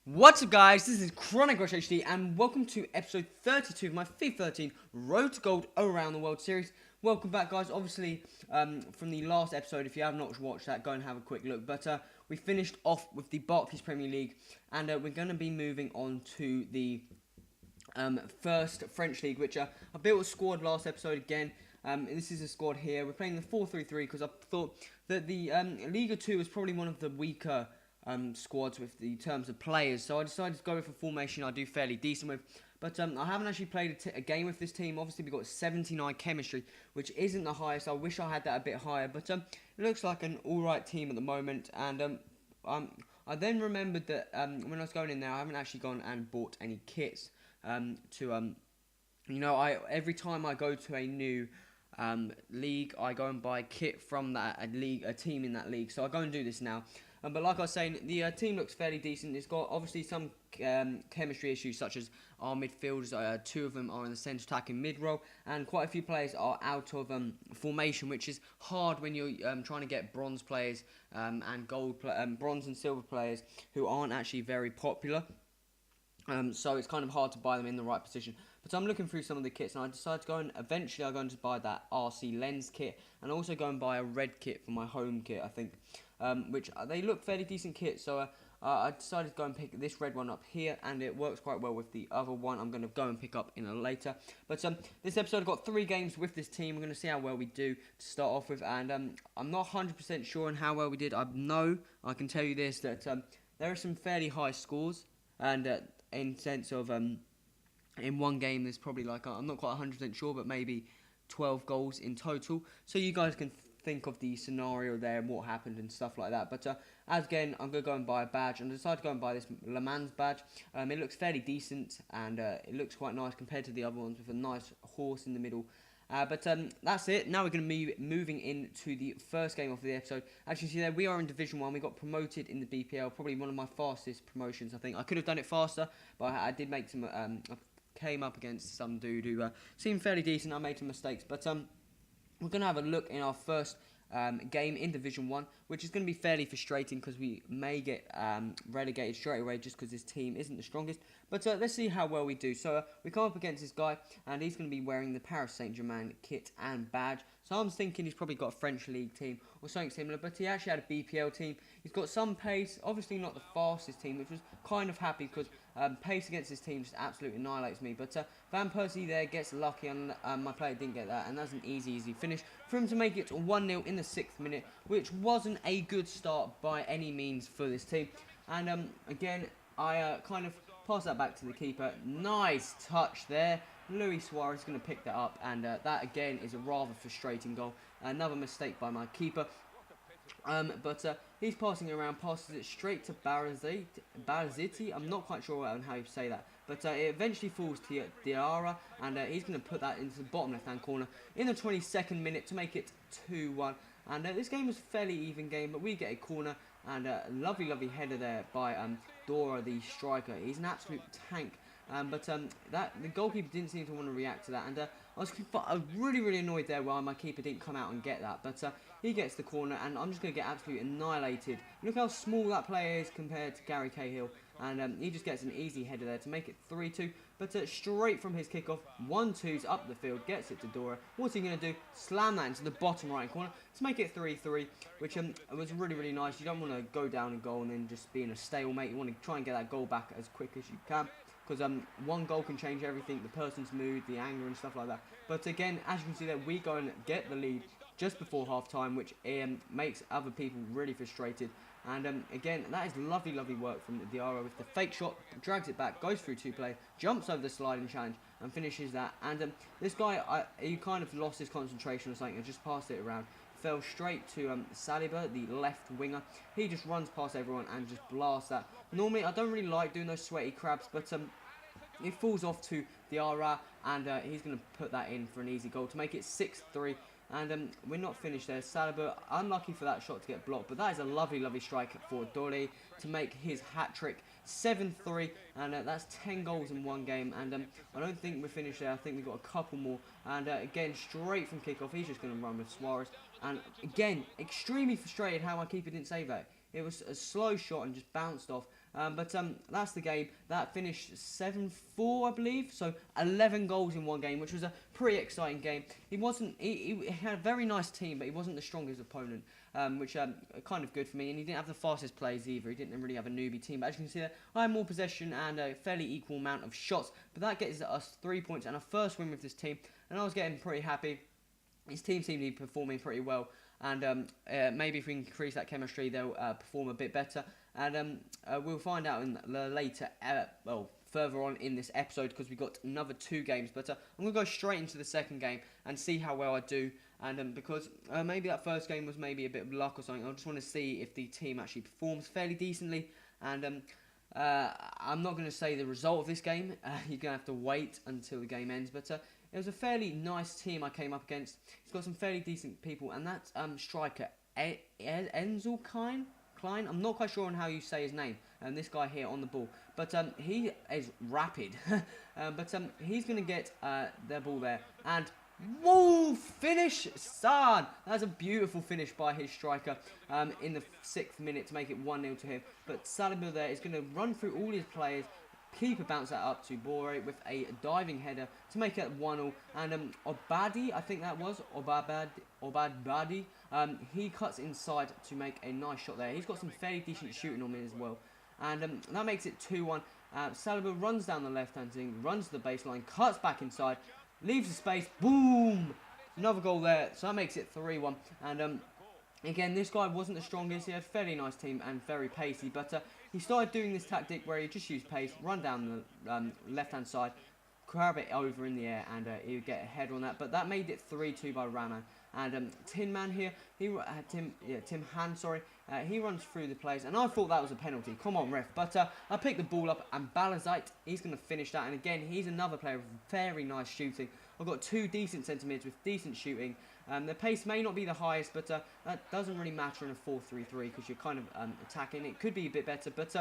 What's up, guys? This is Chronic Rush HD, and welcome to episode 32 of my FIFA 13 Road to Gold Around the World series. Welcome back, guys. Obviously, from the last episode, if you have not watched that, go and have a quick look. But we finished off with the Barclays Premier League, and we're going to be moving on to the first French league, which I built a squad last episode again. This is a squad here. We're playing the 4-3-3 because I thought that the Liga 2 was probably one of the weaker squads with the terms of players, so I decided to go with a formation I do fairly decent with. But I haven't actually played a game with this team. Obviously, we've got 79 chemistry, which isn't the highest. I wish I had that a bit higher, but it looks like an alright team at the moment. And I then remembered that when I was going in there, I haven't actually gone and bought any kits every time I go to a new league, I go and buy kit from a team in that league. So I go and do this now. But like I was saying, the team looks fairly decent. It's got obviously some chemistry issues, such as our midfielders. Two of them are in the centre attacking mid role, and quite a few players are out of formation, which is hard when you're trying to get bronze players and bronze and silver players who aren't actually very popular. So it's kind of hard to buy them in the right position. But I'm looking through some of the kits, and I decided to go and eventually I'm going to buy that RC lens kit, and also go and buy a red kit for my home kit, I think. Which they look fairly decent kits, so I decided to go and pick this red one up here, and it works quite well with the other one I'm going to go and pick up in a later. But this episode I've got 3 games with this team. We're going to see how well we do to start off with, and I'm not 100% sure on how well we did. I know, I can tell you this, that there are some fairly high scores, and in sense of in one game there's probably like, I'm not quite 100% sure, but maybe 12 goals in total, so you guys can think of the scenario there and what happened and stuff like that. But as again, I'm going to go and buy a badge, and I decided to go and buy this Le Mans badge. It looks fairly decent, and it looks quite nice compared to the other ones with a nice horse in the middle. But that's it. Now we're going to be moving into the first game of the episode. As you see there, we are in Division 1. We got promoted in the BPL, probably one of my fastest promotions, I think. I could have done it faster, but I did make some... I came up against some dude who seemed fairly decent. I made some mistakes, but we're going to have a look in our first game in Division 1, which is going to be fairly frustrating because we may get relegated straight away just because this team isn't the strongest. But let's see how well we do. So we come up against this guy, and he's going to be wearing the Paris Saint-Germain kit and badge. So I'm thinking he's probably got a French league team or something similar, but he actually had a BPL team. He's got some pace, obviously not the fastest team, which was kind of happy because pace against this team just absolutely annihilates me. But Van Persie there gets lucky, and my player didn't get that, and that's an easy finish for him to make it 1-0 in the 6th minute, which wasn't a good start by any means for this team. And again, I kind of pass that back to the keeper. Nice touch there. Luis Suarez is going to pick that up, and that again is a rather frustrating goal. Another mistake by my keeper. But he's passing around, passes it straight to Baraziti. I'm not quite sure how you say that. But it eventually falls to Diarra, and he's going to put that into the bottom left-hand corner in the 22nd minute to make it 2-1. And this game was a fairly even game, but we get a corner, and a lovely header there by Dora, the striker. He's an absolute tank. But the goalkeeper didn't seem to want to react to that, and I was really annoyed there why my keeper didn't come out and get that. But he gets the corner, and I'm just going to get absolutely annihilated. Look how small that player is compared to Gary Cahill, and he just gets an easy header there to make it 3-2. But straight from his kickoff, 1-2's up the field, gets it to Dora. What's he going to do? Slam that into the bottom right corner to make it 3-3, which was really nice. You don't want to go down a goal and then just be in a stalemate. You want to try and get that goal back as quick as you can, because one goal can change everything, the person's mood, the anger and stuff like that. But again, as you can see there, we go and get the lead just before half-time, which makes other people really frustrated. And again, that is lovely work from Diarra with the fake shot, drags it back, goes through 2 players, jumps over the sliding challenge and finishes that. And this guy, he kind of lost his concentration or something and just passed it around. Fell straight to Saliba, the left winger. He just runs past everyone and just blasts that. Normally, I don't really like doing those sweaty crabs, but it falls off to Diarra, and he's going to put that in for an easy goal to make it 6-3. And we're not finished there. Saliba, unlucky for that shot to get blocked, but that is a lovely strike for Dore to make his hat-trick. 7-3, and that's 10 goals in one game. And I don't think we're finished there. I think we've got a couple more. And again, straight from kickoff, he's just going to run with Suarez. And again, extremely frustrated how my keeper didn't save that. It was a slow shot and just bounced off. But that's the game. That finished 7-4, I believe. So 11 goals in one game, which was a pretty exciting game. He had a very nice team, but he wasn't the strongest opponent, which kind of good for me. And he didn't have the fastest plays either. He didn't really have a newbie team. But as you can see there, I had more possession and a fairly equal amount of shots. But that gets us 3 points and a first win with this team. And I was getting pretty happy. His team seemed to be performing pretty well. And maybe if we increase that chemistry, they'll perform a bit better. And we'll find out in the later, further on in this episode, because we've got another 2 games. But I'm going to go straight into the second game and see how well I do. And because maybe that first game was maybe a bit of luck or something, I just want to see if the team actually performs fairly decently. And I'm not going to say the result of this game. You're going to have to wait until the game ends. But it was a fairly nice team I came up against. He's got some fairly decent people. And that's striker Enzel Klein. I'm not quite sure on how you say his name. And this guy here on the ball. But he is rapid. But he's going to get their ball there. And whoa! Finish, son! That's a beautiful finish by his striker in the 6th minute to make it 1-0 to him. But Saliba there is going to run through all his players. Keeper bounce that up to Bore with a diving header to make it 1-0. And Obadi, I think that was, Obadi, he cuts inside to make a nice shot there. He's got some fairly decent shooting on him as well. And that makes it 2-1. Saliba runs down the left-hand thing, runs to the baseline, cuts back inside, leaves the space, boom! Another goal there, so that makes it 3-1. And again, this guy wasn't the strongest. He had a fairly nice team and very pacey, but he started doing this tactic where he just used pace, run down the left-hand side, grab it over in the air, and he would get a header on that. But that made it 3-2 by Rana. And Tin Man here, Tim Han, sorry, he runs through the plays, and I thought that was a penalty. Come on, ref. But I picked the ball up, and Balazite, he's going to finish that. And again, he's another player with very nice shooting. I've got 2 decent centre mids with decent shooting. The pace may not be the highest, but that doesn't really matter in a 4-3-3 because you're kind of attacking. It could be a bit better, but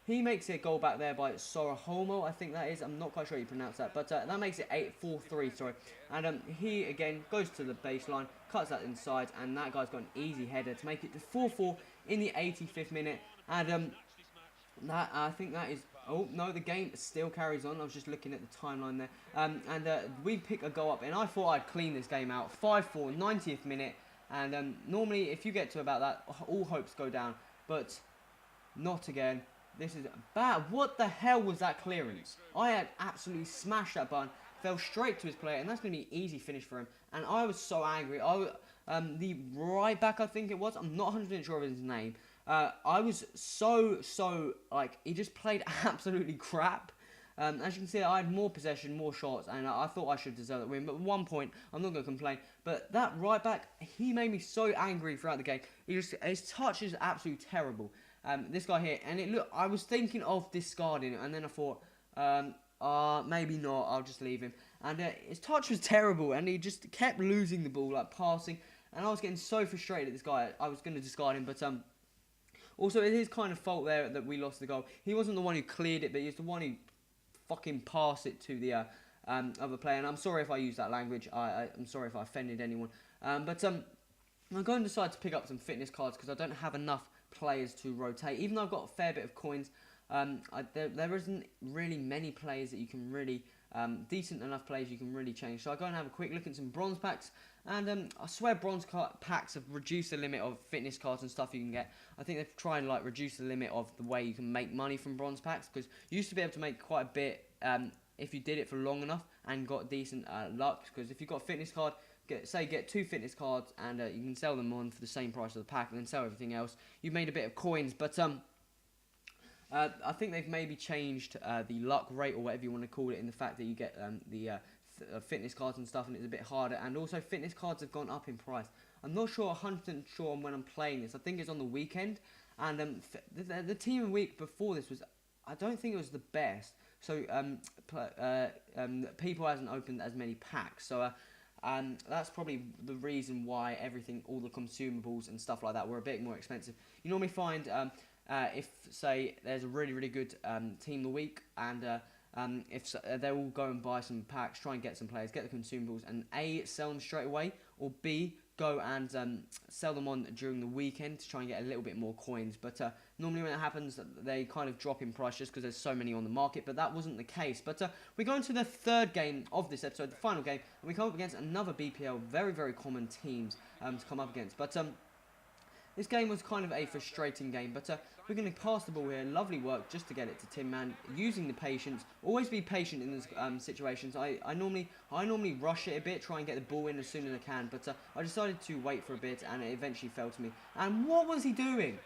he makes it a goal back there by Sorohomo, I think that is. I'm not quite sure how you pronounce that, but that makes it 4-3, sorry. And he, again, goes to the baseline, cuts that inside, and that guy's got an easy header to make it to 4-4 in the 85th minute. And that I think that is... Oh, no, the game still carries on. I was just looking at the timeline there. And we pick a goal up, and I thought I'd clean this game out. 5-4, 90th minute. And normally, if you get to about that, all hopes go down. But not again. This is bad. What the hell was that clearance? I had absolutely smashed that button. Fell straight to his player, and that's going to be an easy finish for him. And I was so angry. The right back, I think it was. I'm not 100% sure of his name. I was so, like, he just played absolutely crap. As you can see, I had more possession, more shots, and I thought I should deserve that win. But at one point, I'm not going to complain. But that right back, he made me so angry throughout the game. His touch is absolutely terrible. This guy here, and I was thinking of discarding it, and then I thought, maybe not, I'll just leave him. And his touch was terrible, and he just kept losing the ball, like passing. And I was getting so frustrated at this guy, I was going to discard him, but also, it is kind of fault there that we lost the goal. He wasn't the one who cleared it, but he was the one who fucking passed it to the other player. And I'm sorry if I used that language. I'm sorry if I offended anyone. But I'm going to decide to pick up some fitness cards because I don't have enough players to rotate. Even though I've got a fair bit of coins, there isn't really many players that you can really... decent enough players you can really change. So I'll go and have a quick look at some bronze packs. And I swear bronze packs have reduced the limit of fitness cards and stuff you can get. I think they've tried to like reduce the limit of the way you can make money from bronze packs, because you used to be able to make quite a bit if you did it for long enough and got decent luck. Because if you've got a fitness card, get 2 fitness cards and you can sell them on for the same price of the pack and then sell everything else. You've made a bit of coins, but I think they've maybe changed the luck rate or whatever you want to call it, in the fact that you get the fitness cards and stuff, and it's a bit harder. And also fitness cards have gone up in price. I'm not sure 100% sure on when I'm playing this. I think it's on the weekend, and the team week before this was, I don't think it was the best. So people hasn't opened as many packs. So that's probably the reason why all the consumables and stuff like that were a bit more expensive. You normally find if, say, there's a really good team of the week, and if they all go and buy some packs, try and get some players, get the consumables, and A, sell them straight away, or B, go and sell them on during the weekend to try and get a little bit more coins. But normally when it happens, they kind of drop in price just because there's so many on the market. But that wasn't the case. But we go into the third game of this episode, the final game, and we come up against another BPL, very, very common teams to come up against. But this game was kind of a frustrating game, but we're going to pass the ball here. Lovely work just to get it to Tin Man, using the patience. Always be patient in these situations. I normally rush it a bit, try and get the ball in as soon as I can, but I decided to wait for a bit, and it eventually fell to me. And what was he doing?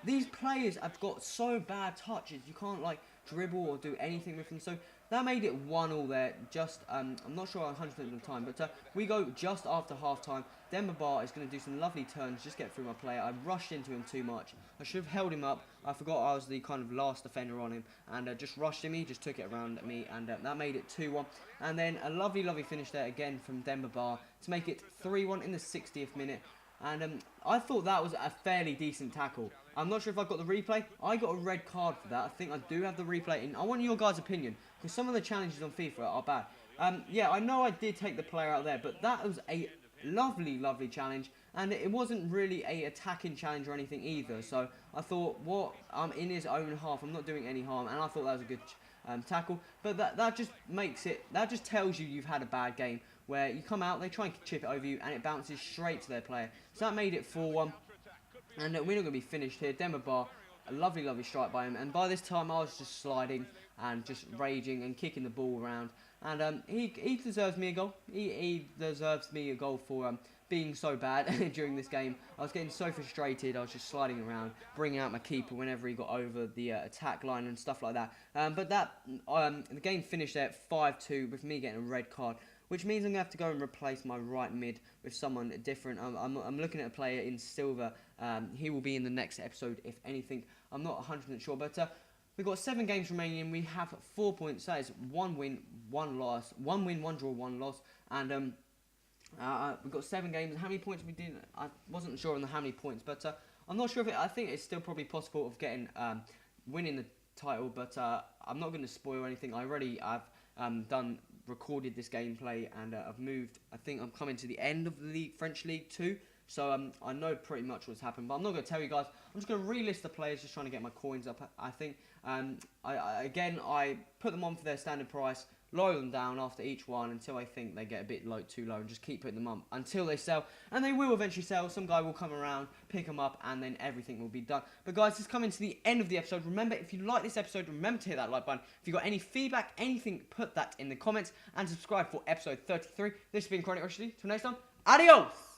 These players have got so bad touches. You can't like dribble or do anything with them. So that made it 1-1 there. Just I'm not sure 100% of the time, but we go just after half time. Demba Ba is going to do some lovely turns, just get through my player. I rushed into him too much. I should have held him up. I forgot I was the kind of last defender on him, and just rushed him. He just took it around at me, and that made it 2-1. And then a lovely, lovely finish there again from Demba Ba to make it 3-1 in the 60th minute. And I thought that was a fairly decent tackle. I'm not sure if I got the replay. I got a red card for that. I think I do have the replay. And I want your guys' opinion, because some of the challenges on FIFA are bad. Yeah, I know I did take the player out there, but that was a lovely, lovely challenge. And it wasn't really a attacking challenge or anything either. So I thought, what? I'm in his own half. I'm not doing any harm. And I thought that was a good tackle. But that just makes it, that just tells you you've had a bad game, where you come out, they try and chip it over you, and it bounces straight to their player. So that made it 4-1. And we're not going to be finished here. Demba Ba, a lovely, lovely strike by him. And by this time, I was just sliding and just raging and kicking the ball around. And he deserves me a goal. He deserves me a goal for being so bad during this game. I was getting so frustrated. I was just sliding around, bringing out my keeper whenever he got over the attack line and stuff like that. But the game finished at 5-2 with me getting a red card, which means I'm going to have to go and replace my right mid with someone different. I'm looking at a player in silver. He will be in the next episode, if anything. I'm not 100% sure, but we've got 7 games remaining. We have 4 points. That is 1 win, 1 loss. 1 win, 1 draw, 1 loss. And we've got 7 games. How many points we did? I wasn't sure on how many points, but I'm not sure if I think it's still probably possible of getting winning the title, but I'm not going to spoil anything. I've recorded this gameplay, and I've moved. I think I'm coming to the end of the league, French League 2, so I know pretty much what's happened, but I'm not going to tell you guys. I'm just going to relist the players, just trying to get my coins up. I think I put them on for their standard price, lower them down after each one until I think they get a bit too low, and just keep putting them up until they sell. And they will eventually sell. Some guy will come around, pick them up, and then everything will be done. But guys, this is coming to the end of the episode. Remember, if you like this episode, remember to hit that like button. If you've got any feedback, anything, put that in the comments, and subscribe for episode 33. This has been Chronic Rushdie. Till next time, adios!